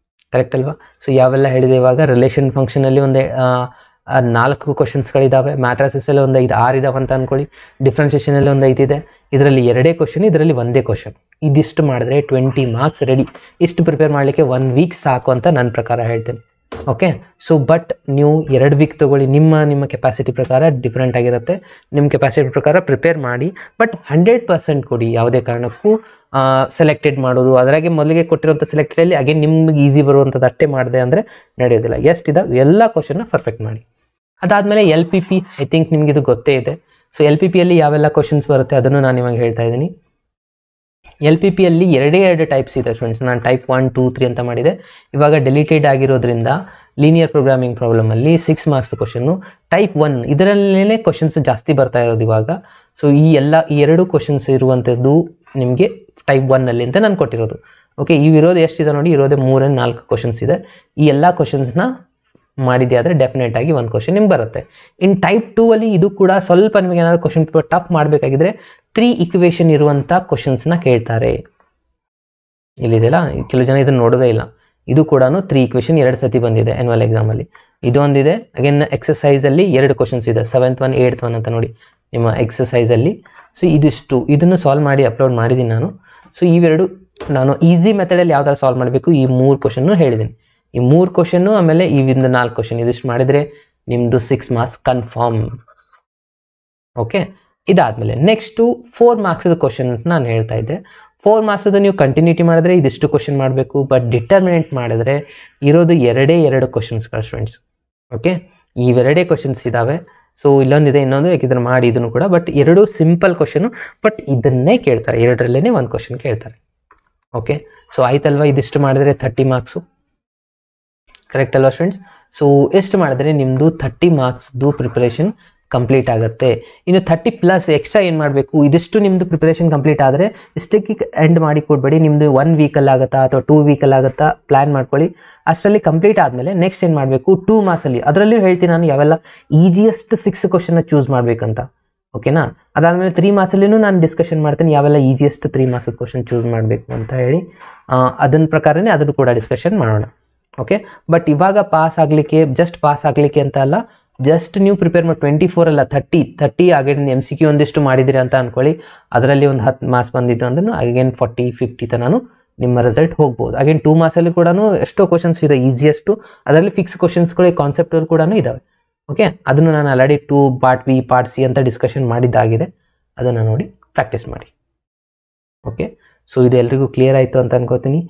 ಕರೆಕ್ಟ್ ಅಲ್ವಾ? ಸೊ ಯಾವೆಲ್ಲ ಹೇಳಿದೆ ಇವಾಗ? ರಿಲೇಷನ್ ಫಂಕ್ಷನಲ್ಲಿ ಒಂದು 4 ಕ್ವಶನ್ಸ್ಗಳಿದ್ದಾವೆ, ಮ್ಯಾಟ್ರಸಸ್ಸಲ್ಲಿ ಒಂದು 5-6 ಇದಾವೆ ಅಂತ ಅಂದ್ಕೊಳ್ಳಿ, ಡಿಫ್ರೆನ್ಷಿಯೇಷನಲ್ಲಿ ಒಂದು 5 ಇದೆ. ಇದರಲ್ಲಿ 2 ಕ್ವಶನ್, ಇದರಲ್ಲಿ ಒಂದೇ ಕ್ವಶನ್. ಇದಿಷ್ಟು ಮಾಡಿದ್ರೆ 20 ಮಾರ್ಕ್ಸ್ ರೆಡಿ. ಇಷ್ಟು ಪ್ರಿಪೇರ್ ಮಾಡಲಿಕ್ಕೆ 1 ವೀಕ್ ಸಾಕು ಅಂತ ನನ್ನ ಪ್ರಕಾರ ಹೇಳ್ತೇನೆ. ಓಕೆ, ಸೊ ಬಟ್ ನೀವು 2 ವೀಕ್ ತೊಗೊಳ್ಳಿ, ನಿಮ್ಮ ಕೆಪಾಸಿಟಿ ಪ್ರಕಾರ ಡಿಫ್ರೆಂಟ್ ಆಗಿರುತ್ತೆ. ನಿಮ್ಮ ಕೆಪಾಸಿಟಿ ಪ್ರಕಾರ ಪ್ರಿಪೇರ್ ಮಾಡಿ, ಬಟ್ 100% ಕೊಡಿ. ಯಾವುದೇ ಕಾರಣಕ್ಕೂ ಸೆಲೆಕ್ಟೆಡ್ ಮಾಡೋದು ಅದರಾಗೆ ಮೊದಲಿಗೆ ಕೊಟ್ಟಿರುವಂಥ ಸೆಲೆಕ್ಟೆಡಲ್ಲಿ ಅಗೇನ್ ನಿಮ್ಗೆ ಈಸಿ ಬರುವಂಥದ್ದು ಅಷ್ಟೇ ಮಾಡಿದೆ ಅಂದರೆ ನಡೆಯೋದಿಲ್ಲ. ಎಷ್ಟಿದೆ ಎಲ್ಲ ಕ್ವಶನ್ನ ಪರ್ಫೆಕ್ಟ್ ಮಾಡಿ. ಅದಾದಮೇಲೆ LPP, ಐ ಥಿಂಕ್ ನಿಮ್ಗೆ ಇದು ಗೊತ್ತೇ ಇದೆ. ಸೊ LPPಯಲ್ಲಿ ಯಾವೆಲ್ಲ ಕ್ವಶನ್ಸ್ ಬರುತ್ತೆ ಅದನ್ನು ನಾನು ಇವಾಗ ಹೇಳ್ತಾ ಇದ್ದೀನಿ. LPPಯಲ್ಲಿ 2 ಟೈಪ್ಸ್ ಇದೆ ಸ್ಟೂಡೆಂಟ್ಸ್. ನಾನು ಟೈಪ್ 1, 2, 3 ಅಂತ ಮಾಡಿದೆ. ಇವಾಗ ಡೆಲಿಟೆಡ್ ಆಗಿರೋದ್ರಿಂದ ಲೀನಿಯರ್ ಪ್ರೋಗ್ರಾಮಿಂಗ್ ಪ್ರಾಬ್ಲಮಲ್ಲಿ 6 ಮಾರ್ಕ್ಸ್ ಕ್ವಶನ್ನು. ಟೈಪ್ 1 ಇದರಲ್ಲೇ ಕ್ವಶನ್ಸ್ ಜಾಸ್ತಿ ಬರ್ತಾ ಇರೋದು ಇವಾಗ. ಸೊ ಈ 2 ಕ್ವಶನ್ಸ್ ಇರುವಂಥದ್ದು ನಿಮಗೆ ಟೈಪ್ 1 ಅಂತ ನಾನು ಕೊಟ್ಟಿರೋದು. ಓಕೆ, ಇರೋದು ಎಷ್ಟಿದೆ ನೋಡಿ, ಇರೋದೇ 3-4 ಕ್ವಶನ್ಸ್ ಇದೆ. ಈ ಎಲ್ಲ ಕ್ವಶನ್ಸ್ನ ಮಾಡಿದ್ದೆ ಆದರೆ ಡೆಫಿನೆಟ್ ಆಗಿ ಒಂದು ಕ್ವಶನ್ ನಿಮ್ಗೆ ಬರುತ್ತೆ. ಇನ್ ಟೈಪ್ 2 ಅಲ್ಲಿ ಇದು ಕೂಡ ಸ್ವಲ್ಪ ನಿಮಗೆ ಏನಾದರೂ ಕ್ವಶನ್ ಪೇಪರ್ ಟಫ್ ಮಾಡಬೇಕಾಗಿದ್ರೆ 3 ಇಕ್ವೇಷನ್ ಇರುವಂಥ ಕ್ವಶನ್ಸ್ನ ಕೇಳ್ತಾರೆ. ಇಲ್ಲಿದೆಯಲ್ಲ, ಕೆಲವು ಜನ ಇದನ್ನು ನೋಡೋದೇ ಇಲ್ಲ. ಇದು ಕೂಡ 3 ಇಕ್ವೇಷನ್ 2 ಸತಿ ಬಂದಿದೆ ಆ್ಯನ್ಯುವಲ್ ಎಕ್ಸಾಮಲ್ಲಿ. ಇದು ಒಂದಿದೆ. ಅಗೇನ್ ಎಕ್ಸಸೈಸಲ್ಲಿ 2 ಕ್ವಶನ್ಸ್ ಇದೆ, 7th 1 8th 1 ಅಂತ ನೋಡಿ ನಿಮ್ಮ ಎಕ್ಸಸೈಸಲ್ಲಿ. ಸೊ ಇದಿಷ್ಟು, ಇದನ್ನು ಸಾಲ್ವ್ ಮಾಡಿ ಅಪ್ಲೋಡ್ ಮಾಡಿದ್ದೀನಿ ನಾನು. ಸೊ ಇವೆರಡು ನಾನು ಈಸಿ ಮೆಥಡಲ್ಲಿ ಯಾವ ಥರ ಸಾಲ್ವ್ ಮಾಡಬೇಕು ಈ 3 ಕ್ವಶನ್ನು ಹೇಳಿದ್ದೀನಿ. ಈ 3 ಕ್ವಶನ್ನು ಆಮೇಲೆ ಈ 4 ಕ್ವಶನ್ ಇದಿಷ್ಟು ಮಾಡಿದರೆ ನಿಮ್ಮದು 6 ಮಾರ್ಕ್ಸ್ ಕನ್ಫರ್ಮ್. ಓಕೆ, ಇದಾದಮೇಲೆ ನೆಕ್ಸ್ಟು 4 ಮಾರ್ಕ್ಸದ ಕ್ವಶನ್ ಅಂತ ನಾನು ಹೇಳ್ತಾ ಇದ್ದೆ. 4 ಮಾರ್ಕ್ಸದು ನೀವು ಕಂಟಿನ್ಯೂಟಿ ಮಾಡಿದ್ರೆ ಇದಿಷ್ಟು ಕ್ವಶನ್ ಮಾಡಬೇಕು. ಬಟ್ ಡಿಟರ್ಮಿನೆಂಟ್ ಮಾಡಿದ್ರೆ ಇರೋದು 2 ಕ್ವಶನ್ಸ್ಗಳು ಸ್ಟೂಡೆಂಟ್ಸ್. ಓಕೆ, ಇವೆರಡೇ ಕ್ವಶನ್ಸ್ ಇದ್ದಾವೆ. ಸೊ ಇಲ್ಲೊಂದಿದೆ, ಇನ್ನೊಂದು ಯಾಕಿದ್ರೆ ಮಾಡಿ ಇದನ್ನು ಕೂಡ. ಬಟ್ 2 ಸಿಂಪಲ್ ಕ್ವಶನು, ಬಟ್ ಇದನ್ನೇ ಕೇಳ್ತಾರೆ, 2ರಲ್ಲೇ 1 ಕ್ವಶನ್ ಕೇಳ್ತಾರೆ. ಓಕೆ, ಸೊ ಆಯ್ತಲ್ವಾ, ಇದಿಷ್ಟು ಮಾಡಿದ್ರೆ 30 ಮಾರ್ಕ್ಸು, ಕರೆಕ್ಟ್ ಅಲ್ವಾ ಸ್ಟೂಡೆಂಟ್ಸ್? ಸೊ ಎಷ್ಟು ಮಾಡಿದ್ರೆ ನಿಮ್ಮದು 30 ಮಾರ್ಕ್ಸ್ದು ಪ್ರಿಪರೇಷನ್ ಕಂಪ್ಲೀಟ್ ಆಗುತ್ತೆ. ಇನ್ನು 30+ ಎಕ್ಸ್ಟ್ರಾ ಏನು ಮಾಡಬೇಕು, ಇದಿಷ್ಟು ನಿಮ್ಮದು ಪ್ರಿಪರೇಷನ್ ಕಂಪ್ಲೀಟ್ ಆದರೆ ಇಷ್ಟಕ್ಕೆ ಎಂಡ್ ಮಾಡಿ ಕೊಡಬೇಡಿ. ನಿಮ್ಮದು 1 ವೀಕಲ್ಲಿ ಆಗುತ್ತಾ ಅಥವಾ 2 ವೀಕಲ್ಲಿ ಆಗುತ್ತಾ ಪ್ಲ್ಯಾನ್ ಮಾಡ್ಕೊಳ್ಳಿ. ಅಷ್ಟರಲ್ಲಿ ಕಂಪ್ಲೀಟ್ ಆದಮೇಲೆ ನೆಕ್ಸ್ಟ್ ಏನು ಮಾಡಬೇಕು, 2 ಮಾರ್ಕ್ಸಲ್ಲಿ ಅದರಲ್ಲೂ ಹೇಳ್ತೀನಿ ನಾನು ಯಾವೆಲ್ಲ ಈಸಿಯೆಸ್ಟ್ 6 ಕ್ವಶನ್ನ ಚೂಸ್ ಮಾಡಬೇಕಂತ. ಓಕೆನಾ, ಅದಾದಮೇಲೆ 3 ಮಾರ್ಕ್ಸಲ್ಲಿನೂ ನಾನು ಡಿಸ್ಕಷನ್ ಮಾಡ್ತೀನಿ ಯಾವೆಲ್ಲ ಈಸಿಯೆಸ್ಟ್ 3 ಮಾರ್ಕ್ಸ್ ಕ್ವಶನ್ ಚೂಸ್ ಮಾಡಬೇಕು ಅಂತ ಹೇಳಿ. ಅದನ್ನ ಪ್ರಕಾರನೇ ಅದನ್ನು ಕೂಡ ಡಿಸ್ಕಷನ್ ಮಾಡೋಣ. ಓಕೆ, ಬಟ್ ಇವಾಗ ಪಾಸ್ ಆಗಲಿಕ್ಕೆ, ಜಸ್ಟ್ ಪಾಸ್ ಆಗಲಿಕ್ಕೆ ಅಂತ ಅಲ್ಲ, ಜಸ್ಟ್ ನೀವು ಪ್ರಿಪೇರ್ ಮಾಡಿ 24 ಅಲ್ಲ 30 ಆಗೇನ್ MCQ ಒಂದಿಷ್ಟು ಮಾಡಿದಿರಿ ಅಂತ ಅಂದ್ಕೊಳ್ಳಿ. ಅದರಲ್ಲಿ ಒಂದು 10 ಮಾರ್ಕ್ಸ್ ಬಂದಿದ್ದು ಅಂದ್ರೆ ಅಗೇನ್ 40-50 ತನೂ ನಿಮ್ಮ ರಿಸಲ್ಟ್ ಹೋಗ್ಬೋದು. ಅಗೇನ್ 2 ಮಾರ್ಕ್ಸಲ್ಲಿ ಕೂಡ ಎಷ್ಟೋ ಕ್ವಶನ್ಸ್ ಇದೆ ಈಸಿಯೆಸ್ಟು, ಅದರಲ್ಲಿ ಫಿಕ್ಸ್ ಕ್ವಶನ್ಸ್ಗಳು ಕಾನ್ಸೆಪ್ಟಲ್ಲಿ ಕೂಡ ಇದ್ದಾವೆ. ಓಕೆ, ಅದನ್ನು ನಾನು already 2 part B part C ಅಂತ ಡಿಸ್ಕಷನ್ ಮಾಡಿದ್ದಾಗಿದೆ. ಅದನ್ನು ನೋಡಿ ಪ್ರಾಕ್ಟೀಸ್ ಮಾಡಿ. ಓಕೆ, ಸೊ ಇದು ಎಲ್ರಿಗೂ ಕ್ಲಿಯರ್ ಆಯಿತು ಅಂತ ಅನ್ಕೋತೀನಿ.